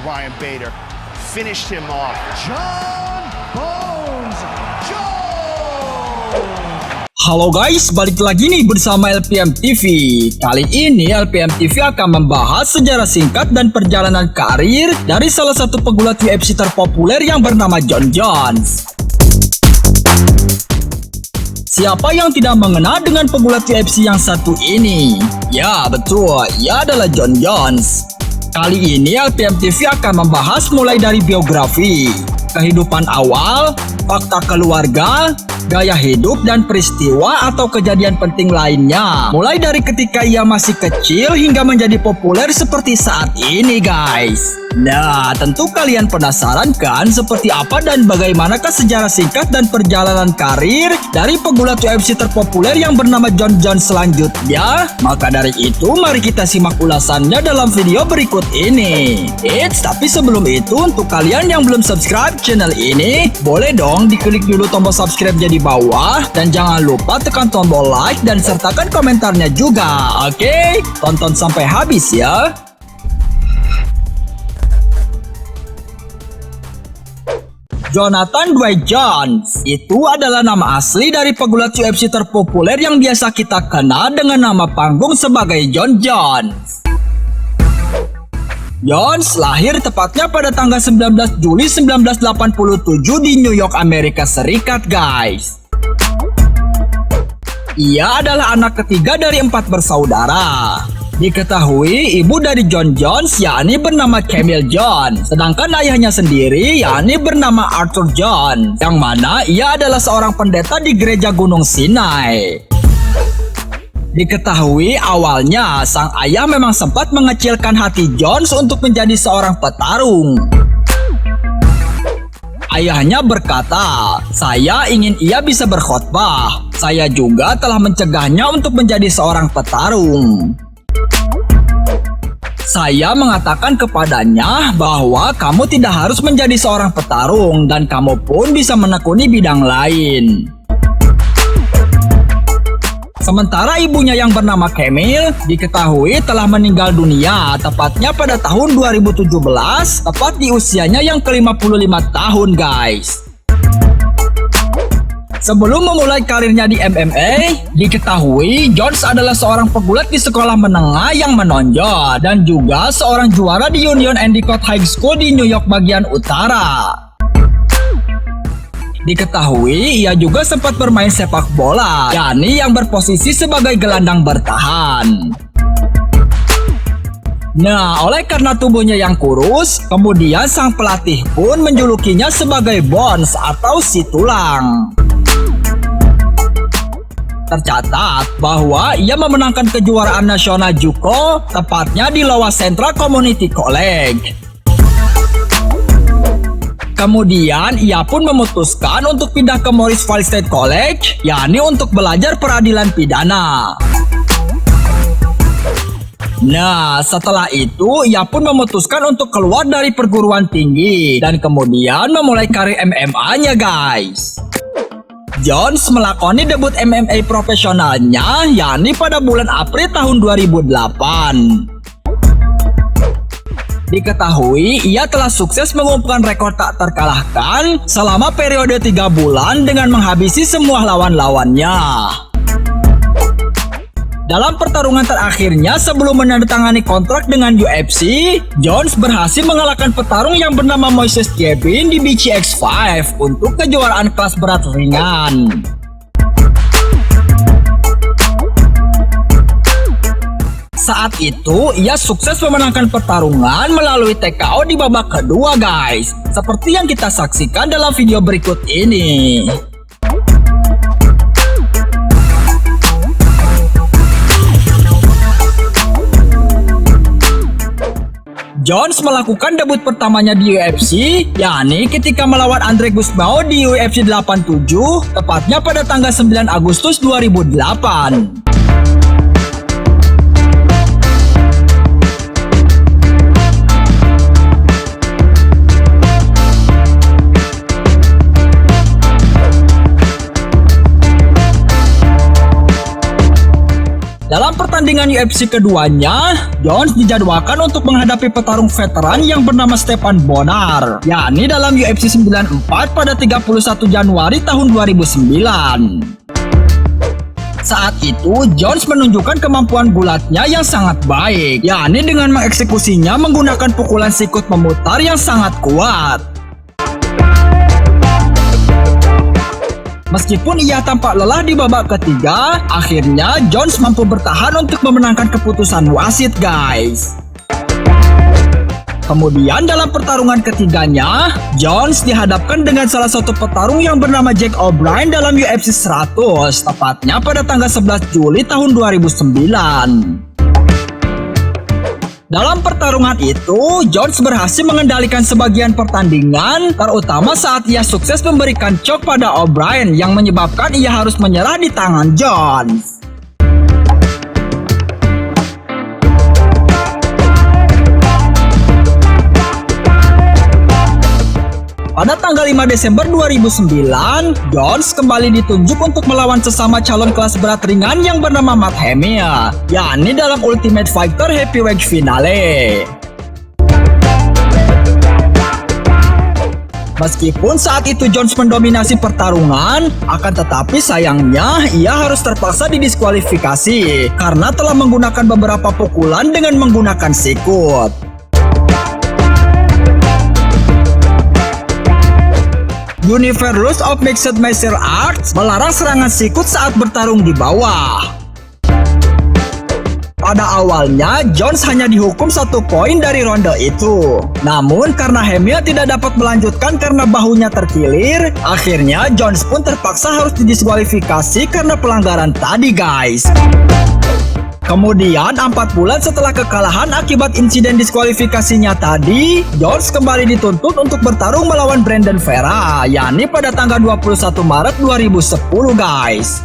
Ryan Bader finished him off. John Bones Jones. Halo guys, balik lagi nih bersama LPM TV. Kali ini LPM TV akan membahas sejarah singkat dan perjalanan karir dari salah satu pegulat UFC terpopuler yang bernama Jon Jones. Siapa yang tidak mengenal dengan pegulat UFC yang satu ini? Ya betul, ia adalah Jon Jones. Kali ini LPM TV akan membahas mulai dari biografi, kehidupan awal, fakta keluarga, gaya hidup, dan peristiwa atau kejadian penting lainnya. Mulai dari ketika ia masih kecil hingga menjadi populer seperti saat ini guys. Nah, tentu kalian penasaran kan seperti apa dan bagaimanakah sejarah singkat dan perjalanan karir dari pegulat UFC terpopuler yang bernama Jon Jones selanjutnya? Maka dari itu, mari kita simak ulasannya dalam video berikut ini. Tapi sebelum itu, untuk kalian yang belum subscribe channel ini, boleh dong diklik dulu tombol subscribe di bawah, dan jangan lupa tekan tombol like dan sertakan komentarnya juga. Oke, tonton sampai habis ya. Jonathan Dwight Jones itu adalah nama asli dari pegulat UFC terpopuler yang biasa kita kenal dengan nama panggung sebagai Jon Jones. Jones lahir tepatnya pada tanggal 19 Juli 1987 di New York, Amerika Serikat guys. Ia adalah anak ketiga dari 4 bersaudara. Diketahui ibu dari Jon Jones yakni bernama Camille Jones, sedangkan ayahnya sendiri yakni bernama Arthur Jones, yang mana ia adalah seorang pendeta di gereja Gunung Sinai. Diketahui awalnya sang ayah memang sempat mengecilkan hati Jones untuk menjadi seorang petarung. Ayahnya berkata, "Saya ingin ia bisa berkhotbah. Saya juga telah mencegahnya untuk menjadi seorang petarung. Saya mengatakan kepadanya bahwa kamu tidak harus menjadi seorang petarung dan kamu pun bisa menekuni bidang lain." Sementara ibunya yang bernama Camille diketahui telah meninggal dunia tepatnya pada tahun 2017, tepat di usianya yang ke-55 tahun guys. Sebelum memulai karirnya di MMA, diketahui Jones adalah seorang pegulat di sekolah menengah yang menonjol dan juga seorang juara di Union Endicott High School di New York bagian utara. Diketahui ia juga sempat bermain sepak bola, yakni yang berposisi sebagai gelandang bertahan. Nah, oleh karena tubuhnya yang kurus, kemudian sang pelatih pun menjulukinya sebagai Bones atau si tulang. Tercatat bahwa ia memenangkan kejuaraan nasional JUCO tepatnya di Iowa Central Community College. Kemudian ia pun memutuskan untuk pindah ke Morris Valley State College, yakni untuk belajar peradilan pidana. Nah, setelah itu ia pun memutuskan untuk keluar dari perguruan tinggi dan kemudian memulai karir MMA-nya guys. Jones melakoni debut MMA profesionalnya yakni pada bulan April tahun 2008. Diketahui ia telah sukses mengumpulkan rekor tak terkalahkan selama periode 3 bulan dengan menghabisi semua lawan-lawannya. Dalam pertarungan terakhirnya sebelum menandatangani kontrak dengan UFC, Jones berhasil mengalahkan petarung yang bernama Moises Jabin di BCX5 untuk kejuaraan kelas berat ringan. Saat itu, ia sukses memenangkan pertarungan melalui TKO di babak kedua guys, seperti yang kita saksikan dalam video berikut ini. Jones melakukan debut pertamanya di UFC, yakni ketika melawan Andre Gusmao di UFC 87, tepatnya pada tanggal 9 Agustus 2008. Dalam pertandingan pertandingan UFC keduanya, Jones dijadwalkan untuk menghadapi petarung veteran yang bernama Stephan Bonnar, yakni dalam UFC 94 pada 31 Januari tahun 2009. Saat itu, Jones menunjukkan kemampuan gulatnya yang sangat baik, yakni dengan mengeksekusinya menggunakan pukulan sikut memutar yang sangat kuat. Meskipun ia tampak lelah di babak ketiga, akhirnya Jones mampu bertahan untuk memenangkan keputusan wasit, guys. Kemudian dalam pertarungan ketiganya, Jones dihadapkan dengan salah satu petarung yang bernama Jack O'Brien dalam UFC 100, tepatnya pada tanggal 11 Juli tahun 2009. Dalam pertarungan itu, Jones berhasil mengendalikan sebagian pertandingan, terutama saat ia sukses memberikan choke pada O'Brien yang menyebabkan ia harus menyerah di tangan Jones. Pada tanggal 5 Desember 2009, Jones kembali ditunjuk untuk melawan sesama calon kelas berat ringan yang bernama Matt Hamill, yakni dalam Ultimate Fighter Heavyweight Finale. Meskipun saat itu Jones mendominasi pertarungan, akan tetapi sayangnya ia harus terpaksa didiskualifikasi karena telah menggunakan beberapa pukulan dengan menggunakan sikut. Universal Rules of Mixed Martial Arts melarang serangan sikut saat bertarung di bawah. Pada awalnya, Jones hanya dihukum 1 poin dari ronde itu. Namun, karena Hamill tidak dapat melanjutkan karena bahunya terkilir, akhirnya Jones pun terpaksa harus didiskualifikasi karena pelanggaran tadi, guys. Kemudian 4 bulan setelah kekalahan akibat insiden diskualifikasinya tadi, Jones kembali dituntut untuk bertarung melawan Brandon Vera, yakni pada tanggal 21 Maret 2010, guys.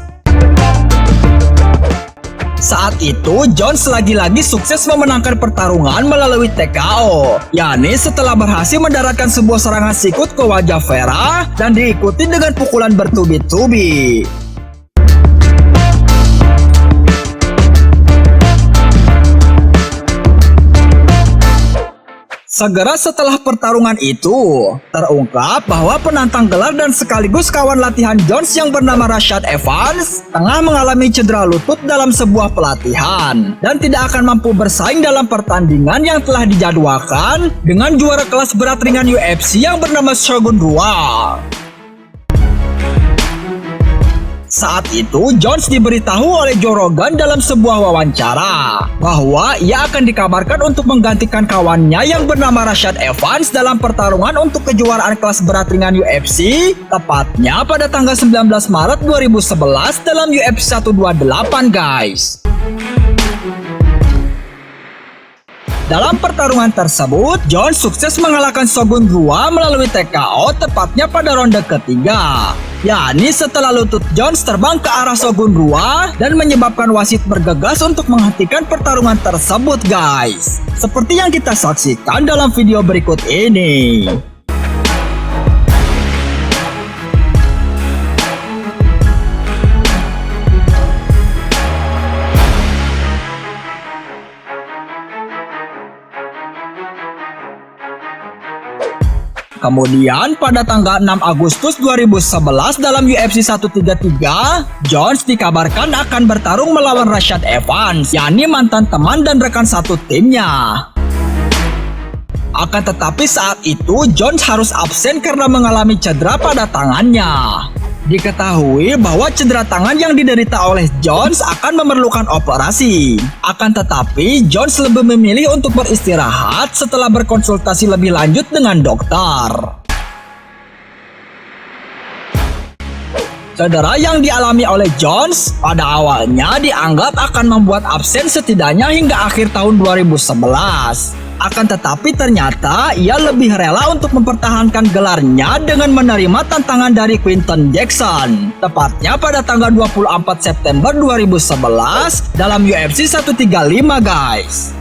Saat itu, Jones lagi-lagi sukses memenangkan pertarungan melalui TKO, yakni setelah berhasil mendaratkan sebuah serangan sikut ke wajah Vera dan diikuti dengan pukulan bertubi-tubi. Segera setelah pertarungan itu, terungkap bahwa penantang gelar dan sekaligus kawan latihan Jones yang bernama Rashad Evans tengah mengalami cedera lutut dalam sebuah pelatihan dan tidak akan mampu bersaing dalam pertandingan yang telah dijadwalkan dengan juara kelas berat ringan UFC yang bernama Shogun Rua. Saat itu, Jones diberitahu oleh Joe Rogan dalam sebuah wawancara bahwa ia akan dikabarkan untuk menggantikan kawannya yang bernama Rashad Evans dalam pertarungan untuk kejuaraan kelas berat ringan UFC, tepatnya pada tanggal 19 Maret 2011 dalam UFC 128, guys. Dalam pertarungan tersebut, Jones sukses mengalahkan Shogun Rua melalui TKO tepatnya pada ronde ketiga, yakni setelah lutut Jones terbang ke arah Shogun Rua dan menyebabkan wasit bergegas untuk menghentikan pertarungan tersebut, guys. Seperti yang kita saksikan dalam video berikut ini. Kemudian pada tanggal 6 Agustus 2011 dalam UFC 133, Jones dikabarkan akan bertarung melawan Rashad Evans, yakni mantan teman dan rekan satu timnya. Akan tetapi saat itu Jones harus absen karena mengalami cedera pada tangannya. Diketahui bahwa cedera tangan yang diderita oleh Jones akan memerlukan operasi. Akan tetapi, Jones lebih memilih untuk beristirahat setelah berkonsultasi lebih lanjut dengan dokter. Cedera yang dialami oleh Jones pada awalnya dianggap akan membuat absen setidaknya hingga akhir tahun 2011. Akan tetapi ternyata ia lebih rela untuk mempertahankan gelarnya dengan menerima tantangan dari Quinton Jackson, tepatnya pada tanggal 24 September 2011 dalam UFC 135, guys.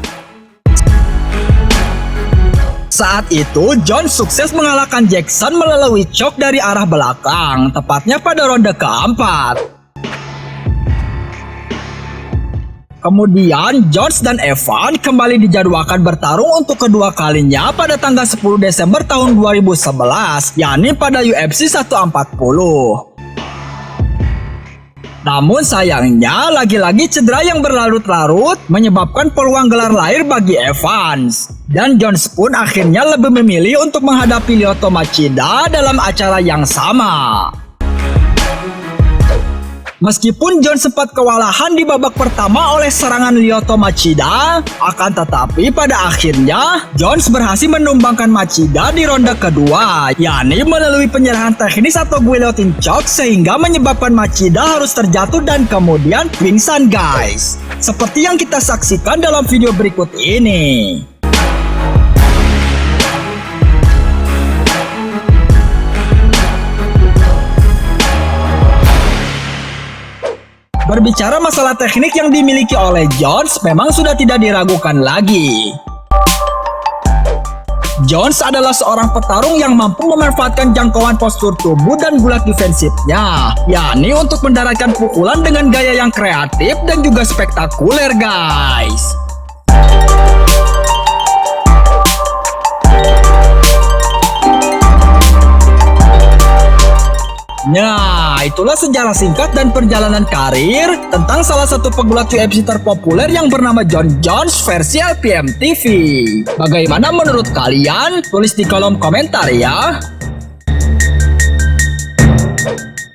Saat itu, Jones sukses mengalahkan Jackson melalui choke dari arah belakang, tepatnya pada ronde keempat. Kemudian Jones dan Evans kembali dijadwalkan bertarung untuk kedua kalinya pada tanggal 10 Desember tahun 2011, yakni pada UFC 140. Namun sayangnya lagi-lagi cedera yang berlarut-larut menyebabkan peluang gelar lahir bagi Evans. Dan Jones pun akhirnya lebih memilih untuk menghadapi Lyoto Machida dalam acara yang sama. Meskipun Jones sempat kewalahan di babak pertama oleh serangan Lyoto Machida, akan tetapi pada akhirnya Jones berhasil menumbangkan Machida di ronde kedua, yakni melalui penyerahan teknis atau guillotine choke sehingga menyebabkan Machida harus terjatuh dan kemudian pingsan guys. Seperti yang kita saksikan dalam video berikut ini. Berbicara masalah teknik yang dimiliki oleh Jones memang sudah tidak diragukan lagi. Jones adalah seorang petarung yang mampu memanfaatkan jangkauan postur tubuh dan gulat defensifnya, yakni untuk mendaratkan pukulan dengan gaya yang kreatif dan juga spektakuler guys. Nah, itulah sejarah singkat dan perjalanan karir tentang salah satu pegulat UFC terpopuler yang bernama Jon Jones versi LPM TV. Bagaimana menurut kalian? Tulis di kolom komentar ya.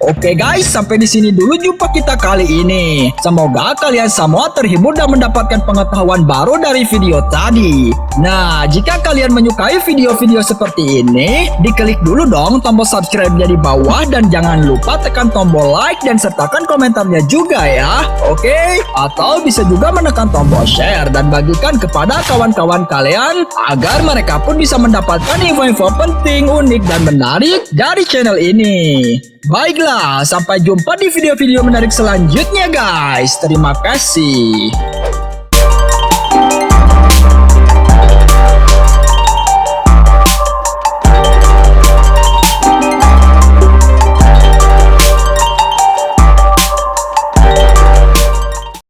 Oke guys, sampai di sini dulu jumpa kita kali ini. Semoga kalian semua terhibur dan mendapatkan pengetahuan baru dari video tadi. Nah, jika kalian menyukai video-video seperti ini, diklik dulu dong tombol subscribe-nya di bawah dan jangan lupa tekan tombol like dan sertakan komentarnya juga ya. Oke? Atau bisa juga menekan tombol share dan bagikan kepada kawan-kawan kalian agar mereka pun bisa mendapatkan info-info penting, unik, dan menarik dari channel ini. Baiklah, sampai jumpa di video-video menarik selanjutnya guys. Terima kasih.